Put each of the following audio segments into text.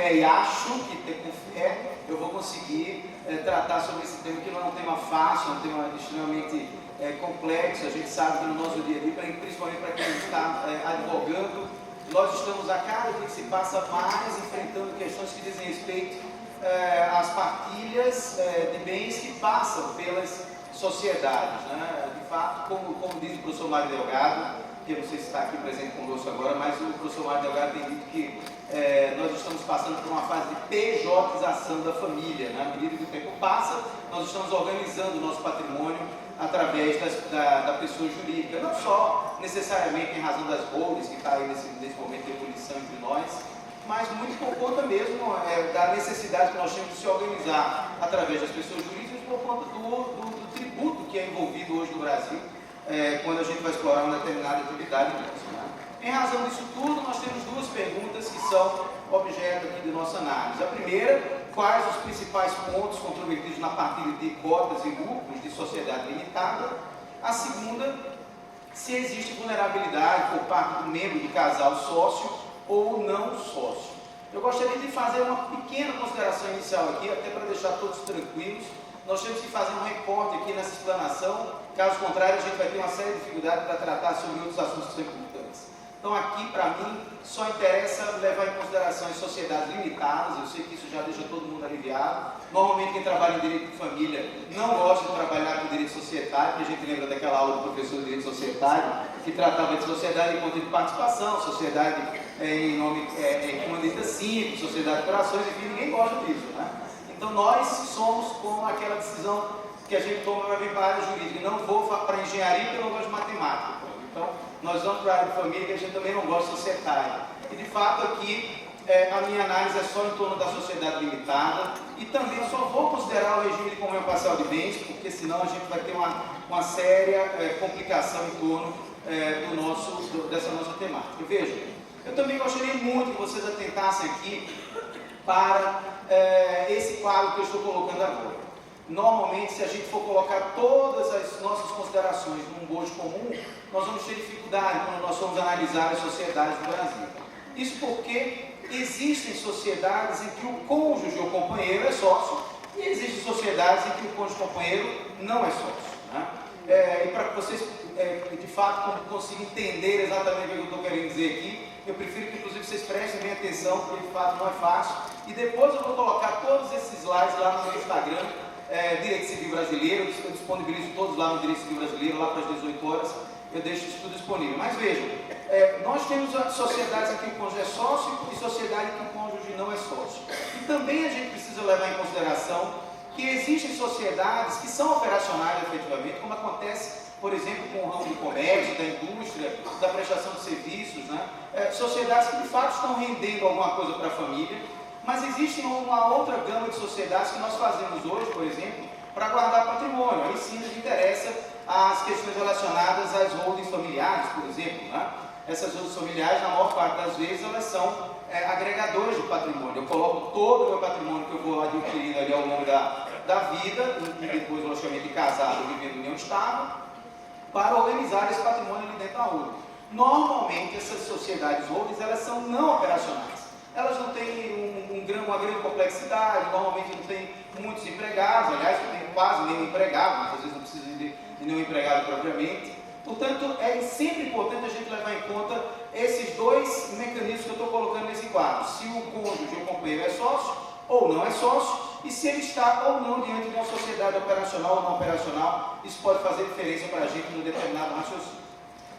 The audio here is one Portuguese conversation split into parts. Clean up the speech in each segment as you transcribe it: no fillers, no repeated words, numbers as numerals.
fé e acho que com fé eu vou conseguir tratar sobre esse tema, que não é um tema fácil, é um tema extremamente complexo. A gente sabe que no nosso dia a dia, principalmente para quem está advogando, nós estamos a cada dia que se passa mais enfrentando questões que dizem respeito às partilhas de bens que passam pelas sociedades, né? De fato, como diz o professor Mário Delgado, que eu não sei se está aqui presente conosco agora, mas o professor Mário Delgado tem dito que nós estamos passando por uma fase de pejotização da família, né? À medida que o tempo passa, nós estamos organizando o nosso patrimônio através da pessoa jurídica, não só necessariamente em razão das holdings, que está aí nesse momento de ebulição entre nós, mas muito por conta mesmo da necessidade que nós temos de se organizar através das pessoas jurídicas por conta do tributo que é envolvido hoje no Brasil, quando a gente vai explorar uma determinada atividade nossa, né? Em razão disso tudo, nós temos duas perguntas que são objeto aqui de nossa análise. A primeira, quais os principais pontos comprometidos na partilha de cotas e lucros de sociedade limitada? A segunda, se existe vulnerabilidade por parte do membro do casal sócio ou não sócio. Eu gostaria de fazer uma pequena consideração inicial aqui, até para deixar todos tranquilos. Nós temos que fazer um recorte aqui nessa explanação, caso contrário a gente vai ter uma série de dificuldades para tratar sobre outros assuntos que são importantes. Então aqui, para mim, só interessa levar em consideração as sociedades limitadas. Eu sei que isso já deixa todo mundo aliviado. Normalmente quem trabalha em direito de família não gosta de trabalhar com direito societário, porque a gente lembra daquela aula do professor de direito societário, que tratava de sociedade em conta de participação, sociedade em nome comandita simples, sociedade de corações, enfim, ninguém gosta disso, né? Então nós somos como aquela decisão que a gente toma para vir para a área jurídica. Não vou para a engenharia porque eu não gosto de matemática. Então nós vamos para a área de família, que a gente também não gosta de societária. E de fato aqui a minha análise é só em torno da sociedade limitada, e também eu só vou considerar o regime de comunhão parcial de bens, porque senão a gente vai ter uma séria complicação em torno dessa nossa temática. Veja, eu também gostaria muito que vocês atentassem aqui para esse quadro que eu estou colocando agora. Normalmente, se a gente for colocar todas as nossas considerações num bojo comum, nós vamos ter dificuldade quando nós vamos analisar as sociedades do Brasil. Isso porque existem sociedades em que o cônjuge ou companheiro é sócio, e existem sociedades em que o cônjuge ou companheiro não é sócio, né? E para que vocês, de fato, consigam entender exatamente o que eu estou querendo dizer aqui, eu prefiro que, inclusive, vocês prestem bem atenção, porque, de fato, não é fácil. E depois eu vou colocar todos esses slides lá no meu Instagram, Direito Civil Brasileiro. Eu disponibilizo todos lá no Direito Civil Brasileiro, lá para as 18 horas, eu deixo isso tudo disponível. Mas vejam, nós temos sociedades em que o cônjuge é sócio e sociedade em que o cônjuge não é sócio. E também a gente precisa levar em consideração que existem sociedades que são operacionais efetivamente, como acontece, por exemplo, com o ramo do comércio, da indústria, da prestação de serviços, né? Sociedades que de fato estão rendendo alguma coisa para a família, mas existe uma outra gama de sociedades que nós fazemos hoje, por exemplo, para guardar patrimônio. Aí sim nos interessa as questões relacionadas às holdings familiares, por exemplo, né? Essas holdings familiares, na maior parte das vezes, elas são agregadores de patrimônio. Eu coloco todo o meu patrimônio que eu vou adquirindo ali ao longo da vida, e depois, logicamente, casado, vivendo em união estável, para organizar esse patrimônio ali dentro da holding. Normalmente, essas sociedades holdings, elas são não operacionais. Elas não têm uma grande complexidade, normalmente não tem muitos empregados, aliás, não tem quase nenhum empregado, muitas vezes não precisa de nenhum empregado propriamente. Portanto, é sempre importante a gente levar em conta esses dois mecanismos que eu estou colocando nesse quadro. Se o cônjuge ou o companheiro é sócio ou não é sócio, e se ele está ou não diante de uma sociedade operacional ou não operacional. Isso pode fazer diferença para a gente num determinado raciocínio.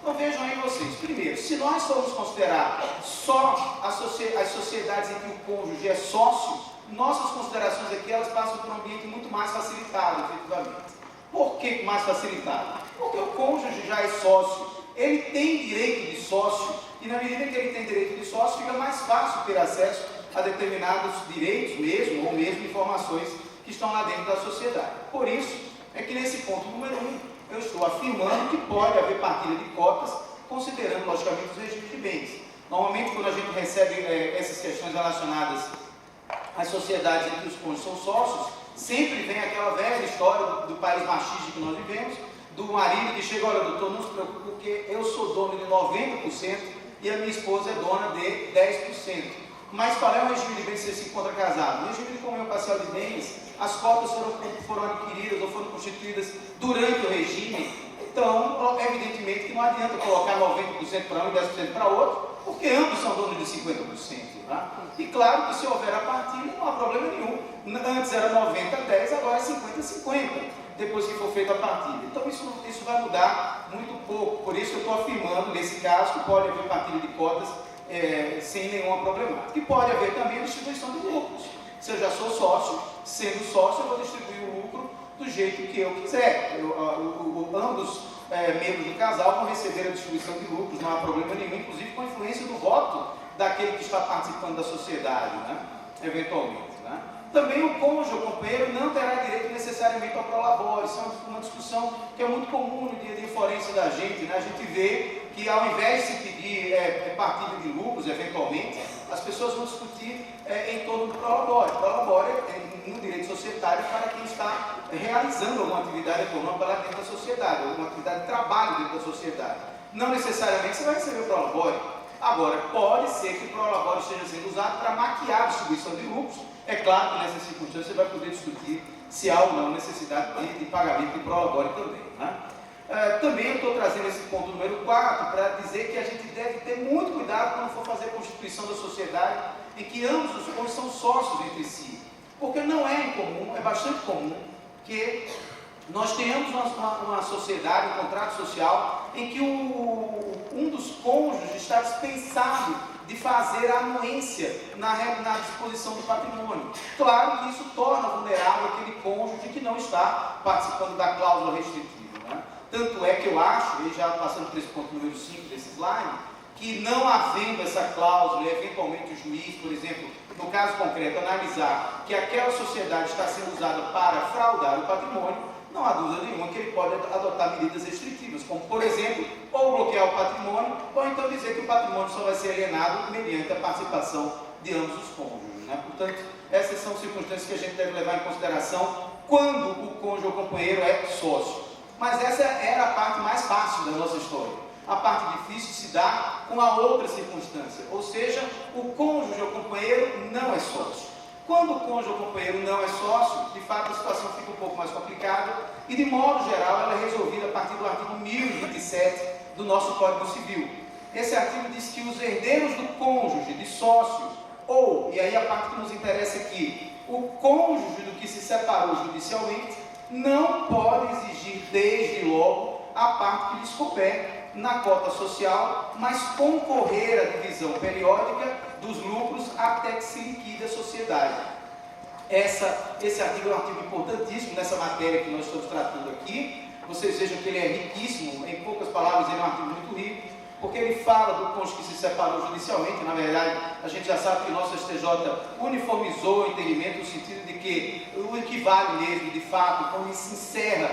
Então vejam aí vocês, primeiro, se nós formos considerar só as sociedades em que o cônjuge é sócio, nossas considerações aqui elas passam por um ambiente muito mais facilitado, efetivamente. Por que mais facilitado? Porque o cônjuge já é sócio, ele tem direito de sócio, e na medida que ele tem direito de sócio, fica mais fácil ter acesso a determinados direitos mesmo, ou mesmo informações que estão lá dentro da sociedade. Por isso, é que nesse ponto número 1, eu estou afirmando que pode haver partilha de cotas, considerando, logicamente, os regimes de bens. Normalmente, quando a gente recebe essas questões relacionadas às sociedades em que os cônjuges são sócios, sempre vem aquela velha história do país machista que nós vivemos, do marido que chega, olha, doutor, não se preocupe, porque eu sou dono de 90% e a minha esposa é dona de 10%. Mas qual é o regime de bens se você se encontra casado? No regime de comunhão parcial de bens, as cotas foram adquiridas ou foram constituídas durante o regime. Então, evidentemente que não adianta colocar 90% para um e 10% para outro, porque ambos são donos de 50%. Né? E claro que se houver a partilha, não há problema nenhum. Antes era 90-10, agora é 50-50, depois que for feita a partilha. Então isso vai mudar muito pouco. Por isso eu estou afirmando, nesse caso, que pode haver partilha de cotas sem nenhuma problemática. E pode haver também a distribuição de lucros. Se eu já sou sócio, sendo sócio, eu vou distribuir o lucro do jeito que eu quiser. Ambos membros do casal vão receber a distribuição de lucros, não há problema nenhum, inclusive com a influência do voto daquele que está participando da sociedade, né? Eventualmente. Né? Também o cônjuge, o companheiro, não terá direito necessariamente ao prolabore. Isso é uma discussão que é muito comum no dia de forense da gente. Né? A gente vê que ao invés de se pedir partilha de lucros, eventualmente, as pessoas vão discutir em torno do prolabore. Prolabore é um direito societário para quem está realizando alguma atividade econômica lá dentro da sociedade, alguma atividade de trabalho dentro da sociedade. Não necessariamente você vai receber o prolabore. Agora, pode ser que o prolabore esteja sendo usado para maquiar a distribuição de lucros. É claro que nessas circunstâncias você vai poder discutir se há ou não necessidade de pagamento de prolabore também. Né? Também eu estou trazendo esse ponto número 4 para dizer que a gente deve ter muito cuidado quando for fazer a constituição da sociedade em que ambos os cônjuges são sócios entre si. Porque não é incomum, é bastante comum que nós tenhamos uma sociedade, um contrato social, em que um dos cônjuges está dispensado de fazer a anuência na disposição do patrimônio. Claro que isso torna vulnerável aquele cônjuge que não está participando da cláusula restritiva. Né? Tanto é que eu acho, e já passando por esse ponto número 5 desse slide, que não havendo essa cláusula, e eventualmente o juiz, por exemplo, no caso concreto, analisar que aquela sociedade está sendo usada para fraudar o patrimônio, não há dúvida nenhuma que ele pode adotar medidas restritivas, como, por exemplo, ou bloquear o patrimônio, ou então dizer que o patrimônio só vai ser alienado mediante a participação de ambos os cônjuges. Né? Portanto, essas são circunstâncias que a gente deve levar em consideração quando o cônjuge ou companheiro é sócio. Mas essa era a parte mais fácil da nossa história. A parte difícil se dá com a outra circunstância, ou seja, o cônjuge ou companheiro não é sócio. Quando o cônjuge ou companheiro não é sócio, de fato a situação fica um pouco mais complicada e, de modo geral, ela é resolvida a partir do artigo 1027 do nosso Código Civil. Esse artigo diz que os herdeiros do cônjuge, de sócio, ou, e aí a parte que nos interessa aqui, o cônjuge do que se separou judicialmente, não pode exigir desde logo a parte que lhes couber na cota social, mas concorrer à divisão periódica dos lucros até que se liquide a sociedade. Esse artigo é um artigo importantíssimo nessa matéria que nós estamos tratando aqui. Vocês vejam que ele é riquíssimo, em poucas palavras ele é um artigo muito rico, porque ele fala do cônjuge que se separou judicialmente. Na verdade, a gente já sabe que o nosso STJ uniformizou o entendimento no sentido de que o equivale mesmo, de fato, quando se encerra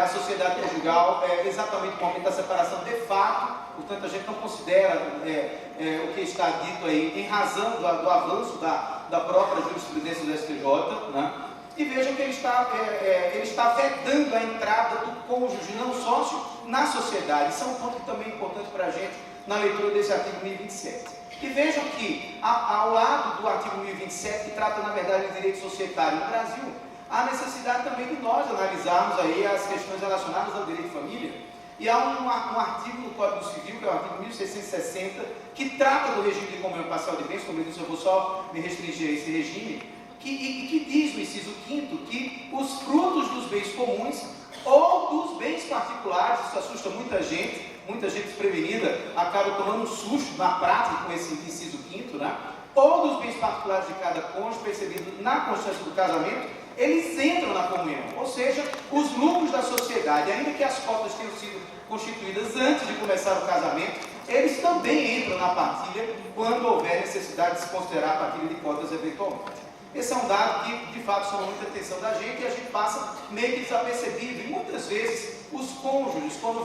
a sociedade conjugal, exatamente o momento da separação de fato. Portanto, a gente não considera o que está dito aí em razão do avanço da própria jurisprudência do STJ, né? E vejam que ele está vedando a entrada do cônjuge não sócio na sociedade. Isso é um ponto que também é importante para a gente na leitura desse artigo 1027. E vejam que, ao lado do artigo 1027, que trata, na verdade, de direito societário no Brasil, há necessidade também de nós analisarmos aí as questões relacionadas ao direito de família. E há um artigo do Código Civil, que é o artigo 1660, que trata do regime de comunhão parcial de bens. Como eu disse, eu vou só me restringir a esse regime, que diz no inciso 5º que os frutos dos bens comuns ou dos bens particulares, isso assusta muita gente desprevenida, acaba tomando um susto na prática com esse inciso 5º, né? Ou dos bens particulares de cada cônjuge, percebido na constância do casamento, eles entram na comunhão, ou seja, os lucros da sociedade, ainda que as cotas tenham sido constituídas antes de começar o casamento, eles também entram na partilha quando houver necessidade de se considerar a partilha de cotas eventualmente. Esse é um dado que, de fato, chama muita atenção da gente e a gente passa meio que desapercebido. E muitas vezes, os cônjuges, quando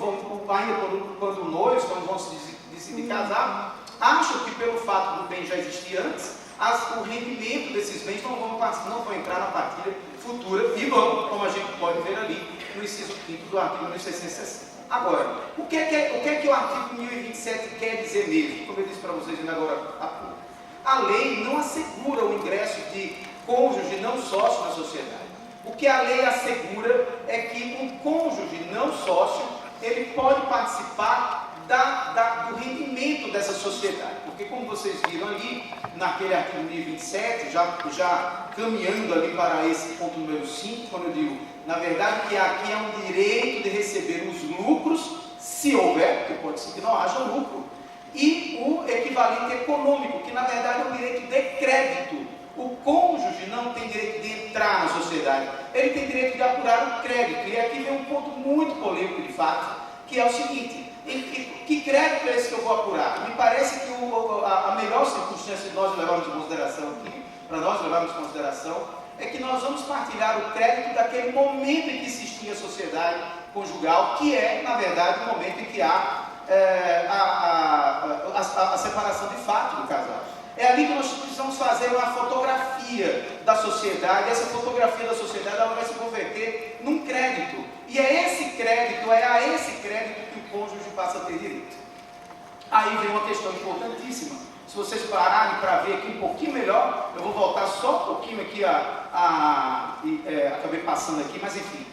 noivos, quando vão se decidir casar, acham que pelo fato do bem já existir antes, o rendimento desses bens não vão entrar na partilha futura e vão, como a gente pode ver ali, no inciso 5º do artigo 1660. Agora, o que é que o artigo 1027 quer dizer mesmo? Como eu disse para vocês ainda agora há pouco. A lei não assegura o ingresso de cônjuge não sócio na sociedade. O que a lei assegura é que um cônjuge não sócio, ele pode participar do rendimento dessa sociedade. Porque como vocês viram ali, naquele artigo 1027, já caminhando ali para esse ponto número 5, quando eu digo, na verdade, que aqui é um direito de receber os lucros, se houver, porque pode ser que não haja lucro, e o equivalente econômico, que na verdade é um direito de crédito. O cônjuge não tem direito de entrar na sociedade, ele tem direito de apurar o crédito. E aqui vem um ponto muito polêmico de fato, que é o seguinte: que crédito é esse que eu vou apurar? Me parece que a melhor circunstância de nós levarmos em consideração aqui, para nós levarmos em consideração, é que nós vamos partilhar o crédito daquele momento em que se extingue a sociedade conjugal, que é, na verdade, o momento em que há a separação de fato do casal. É ali que nós precisamos fazer uma fotografia da sociedade. Essa fotografia da sociedade, ela vai se converter num crédito. E é a esse crédito que o cônjuge passa a ter direito. Aí vem uma questão importantíssima. Se vocês pararem para ver aqui um pouquinho melhor, eu vou voltar só um pouquinho aqui, acabei passando aqui, mas enfim.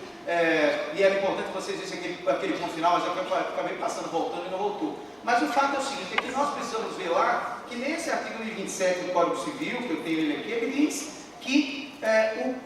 E era importante que vocês vissem aquele ponto final, mas eu acabei passando, voltando e não voltou. Mas o fato é o seguinte, é que nós precisamos ver lá, que nesse artigo 27 do Código Civil, que eu tenho ele aqui, ele diz que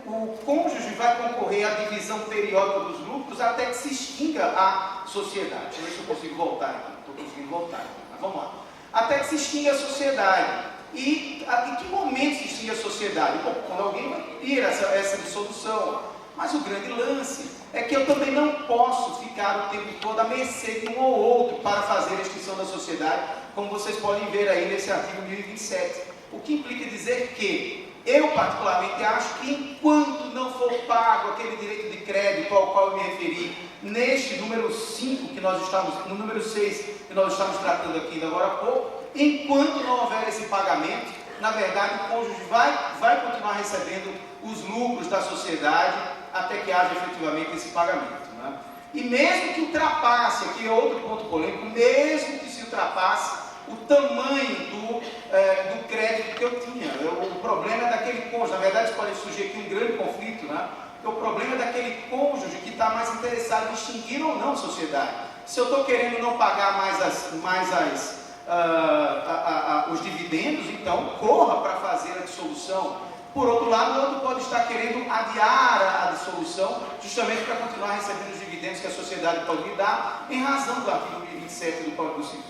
o cônjuge vai concorrer à divisão periódica dos lucros até que se extinga a sociedade. Deixa eu ver se eu consigo voltar aqui. Estou conseguindo voltar aqui, mas vamos lá. Até que se extinga a sociedade. E em que momento se extingue a sociedade? Bom, quando alguém vai pedir essa dissolução. Mas o grande lance é que eu também não posso ficar o tempo todo à mercê de um ou outro para fazer a extinção da sociedade, como vocês podem ver aí nesse artigo 1027. O que implica dizer que eu particularmente acho que enquanto não for pago aquele direito de crédito ao qual eu me referi, neste número 5 que nós estamos, no número 6 que nós estamos tratando aqui ainda agora há pouco, enquanto não houver esse pagamento, na verdade o cônjuge vai continuar recebendo os lucros da sociedade até que haja efetivamente esse pagamento, né? E mesmo que ultrapasse, aqui é outro ponto polêmico, mesmo que se ultrapasse o tamanho do crédito que eu tinha, o problema é daquele cônjuge, na verdade pode surgir aqui um grande conflito, né? O problema é daquele cônjuge que está mais interessado em extinguir ou não a sociedade. Se eu estou querendo não pagar os dividendos, então corra para fazer a dissolução. Por outro lado, o outro pode estar querendo adiar a dissolução, justamente para continuar recebendo os dividendos que a sociedade pode lhe dar, em razão do artigo 1027 do Código Civil.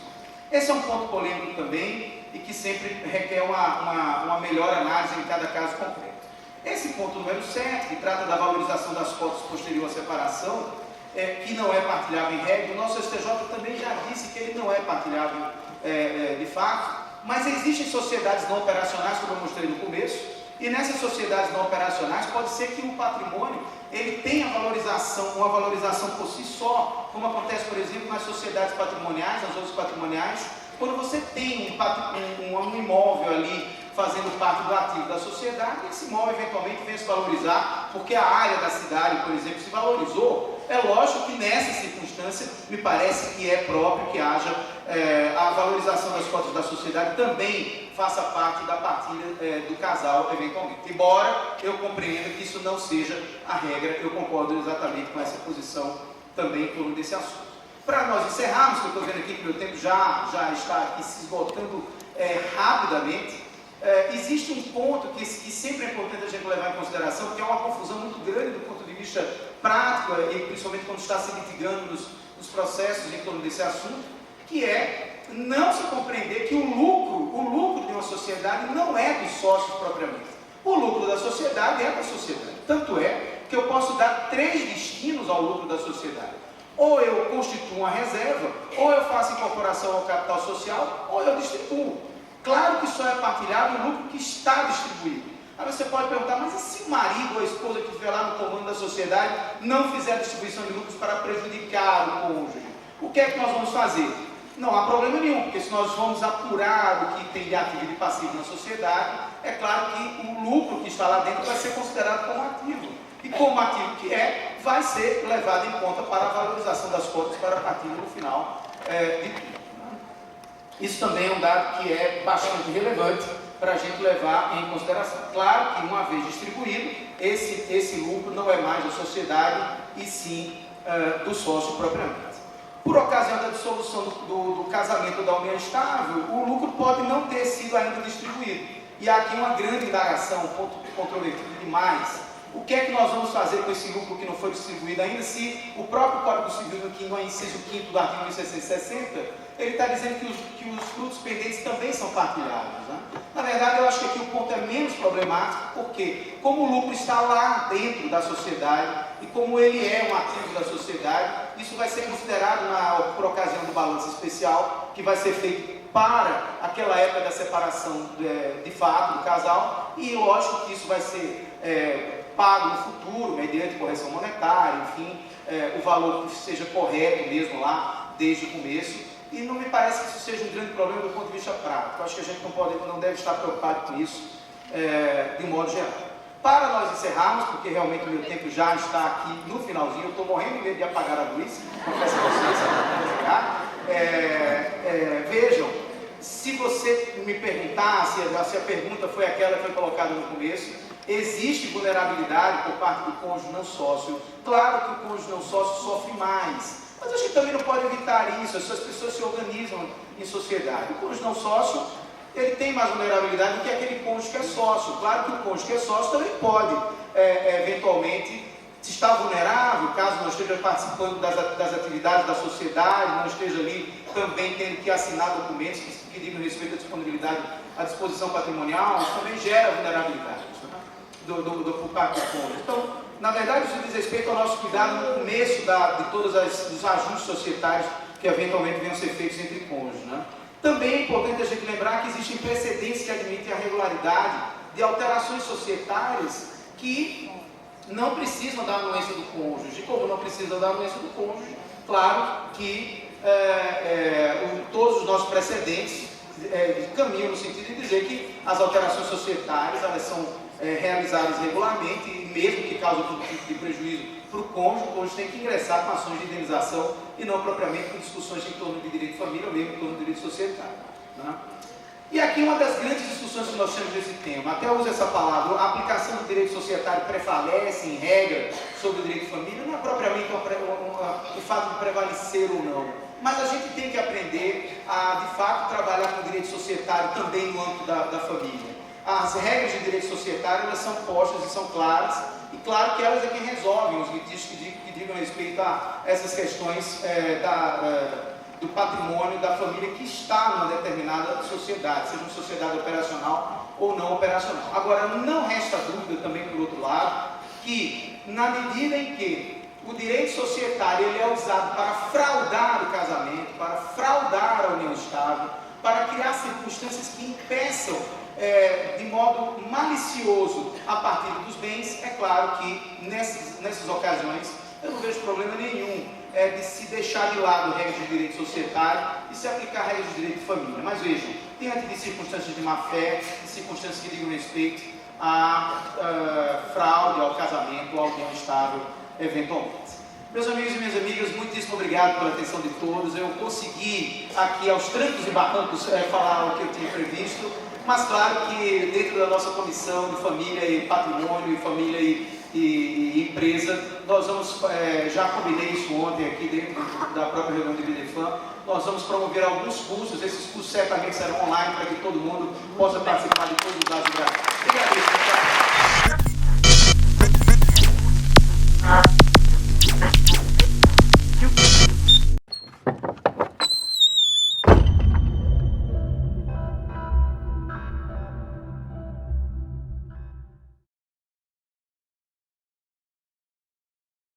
Esse é um ponto polêmico também, e que sempre requer uma melhor análise em cada caso concreto. Esse ponto número 7, que trata da valorização das cotas posterior à separação, que não é partilhável em regra, o nosso STJ também já disse que ele não é partilhável de fato, mas existem sociedades não operacionais, como eu mostrei no começo, e nessas sociedades não operacionais pode ser que o patrimônio ele tenha uma valorização por si só, como acontece, por exemplo, nas sociedades patrimoniais, nas outras patrimoniais, quando você tem um imóvel ali fazendo parte do ativo da sociedade, esse imóvel eventualmente vem se valorizar, porque a área da cidade, por exemplo, se valorizou. É lógico que nessa circunstância me parece que é próprio que haja a valorização das cotas da sociedade também faça parte da partilha do casal eventualmente. Embora eu compreenda que isso não seja a regra, eu concordo exatamente com essa posição também em torno desse assunto. Para nós encerrarmos, que eu estou vendo aqui que o meu tempo já está aqui se esgotando rapidamente, existe um ponto que sempre é importante a gente levar em consideração, que é uma confusão muito grande do ponto de vista prático, e principalmente quando está se litigando nos processos em torno desse assunto, que é não se compreender que o lucro de uma sociedade não é dos sócios propriamente. O lucro da sociedade é da sociedade. Tanto é que eu posso dar 3 destinos ao lucro da sociedade. Ou eu constituo uma reserva, ou eu faço incorporação ao capital social, ou eu distribuo. Claro que só é partilhado o lucro que está distribuído. Aí você pode perguntar, mas e se o marido ou a esposa que estiver lá no comando da sociedade não fizer a distribuição de lucros para prejudicar o cônjuge? O que é que nós vamos fazer? Não há problema nenhum, porque se nós formos apurar o que tem de ativo e de passivo na sociedade, é claro que o lucro que está lá dentro vai ser considerado como ativo. E como ativo que vai ser levado em conta para a valorização das cotas para a partilha no final de tudo. Isso também é um dado que é bastante relevante para a gente levar em consideração. Claro que, uma vez distribuído, esse lucro não é mais da sociedade e sim do sócio propriamente. Por ocasião da dissolução do casamento da união estável, o lucro pode não ter sido ainda distribuído. E há aqui uma grande indagação, um ponto controvertido demais. O que é que nós vamos fazer com esse lucro que não foi distribuído ainda, se o próprio Código Civil, no inciso 5º do artigo 1660, ele está dizendo que os frutos pendentes também são partilhados, né? Na verdade, eu acho que aqui o ponto é menos problemático, porque como o lucro está lá dentro da sociedade, e como ele é um ativo da sociedade, isso vai ser considerado por ocasião do balanço especial, que vai ser feito para aquela época da separação de fato do casal, e lógico que isso vai ser pago no futuro, mediante correção monetária, enfim, o valor que seja correto mesmo lá, desde o começo, e não me parece que isso seja um grande problema do ponto de vista prático. Eu acho que a gente não deve estar preocupado com isso, de modo geral. Para nós encerrarmos, porque realmente o meu tempo já está aqui no finalzinho, eu estou morrendo de medo de apagar a luz, confesso a vocês, vejam, se você me perguntar, se a pergunta foi aquela que foi colocada no começo, existe vulnerabilidade por parte do cônjuge não sócio. Claro que o cônjuge não sócio sofre mais, mas a gente também não pode evitar isso. Essas pessoas se organizam em sociedade. O cônjuge não sócio, ele tem mais vulnerabilidade do que aquele cônjuge que é sócio. Claro que o cônjuge que é sócio também pode, eventualmente, estar vulnerável, caso não esteja participando das atividades da sociedade, não esteja ali também tendo que assinar documentos que digam respeito à disponibilidade, à disposição patrimonial, isso também gera vulnerabilidade por parte do cônjuge. Então, na verdade, isso diz respeito ao nosso cuidado no começo de todos os ajustes societários que eventualmente venham a ser feitos entre cônjuges, né? Também é importante a gente lembrar que existem precedentes que admitem a regularidade de alterações societárias que não precisam da anuência do cônjuge. E como não precisam da anuência do cônjuge, claro que todos os nossos precedentes caminham no sentido de dizer que as alterações societárias elas são realizadas regularmente, e mesmo que causem algum tipo de prejuízo para o cônjuge tem que ingressar com ações de indenização e não propriamente com discussões em torno de direito de família ou mesmo em torno de direito societário, né? E aqui uma das grandes discussões que nós temos nesse tema, até uso essa palavra, a aplicação do direito societário prevalece em regra sobre o direito de família, não é propriamente o fato de prevalecer ou não, mas a gente tem que aprender a, de fato, trabalhar com o direito societário também no âmbito da família. As regras de direito societário elas são postas e são claras, e claro que elas é quem resolve os litigios que digam respeito a essas questões do patrimônio da família que está numa determinada sociedade, seja uma sociedade operacional ou não operacional. Agora, não resta dúvida também, por outro lado, que na medida em que o direito societário ele é usado para fraudar o casamento, para fraudar a união estável, para criar circunstâncias que impeçam de modo malicioso a partir dos bens, é claro que nessas ocasiões eu não vejo problema nenhum de se deixar de lado regras de direito societário e se aplicar regras de direito de família. Mas vejam, diante de circunstâncias de má-fé, de circunstâncias que digam respeito à fraude, ao casamento, à união estável, eventualmente. Meus amigos e minhas amigas, muitíssimo obrigado pela atenção de todos. Eu consegui aqui aos trancos e barrancos falar o que eu tinha previsto, mas claro que dentro da nossa comissão de família e patrimônio, e família e empresa, nós vamos, já combinei isso ontem aqui dentro da própria reunião de Bidefam, nós vamos promover alguns cursos. Esses cursos certamente serão online para que todo mundo possa participar de todos os